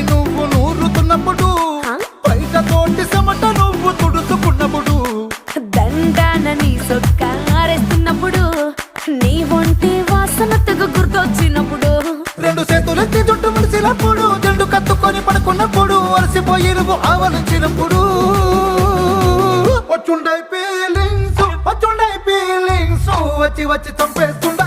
నువ్వు నూరుతున్నప్పుడు బయట తోటి చెమట నువ్వు తుడుచుకున్నప్పుడు దండాన నీ సొక్కారేస్తున్నప్పుడు నీ ఒంటి వాసన తెగ గుర్తొచ్చినప్పుడు రెండు చేతులెత్తి చుట్టు ముడిసినప్పుడు జెండు కత్తుకొని పడుకున్నప్పుడు అలసిపోయి నువ్వు ఆవలించినప్పుడు వచ్చుండై ఫీలింగ్స్ వచ్చి వచ్చి చంపేస్తుండ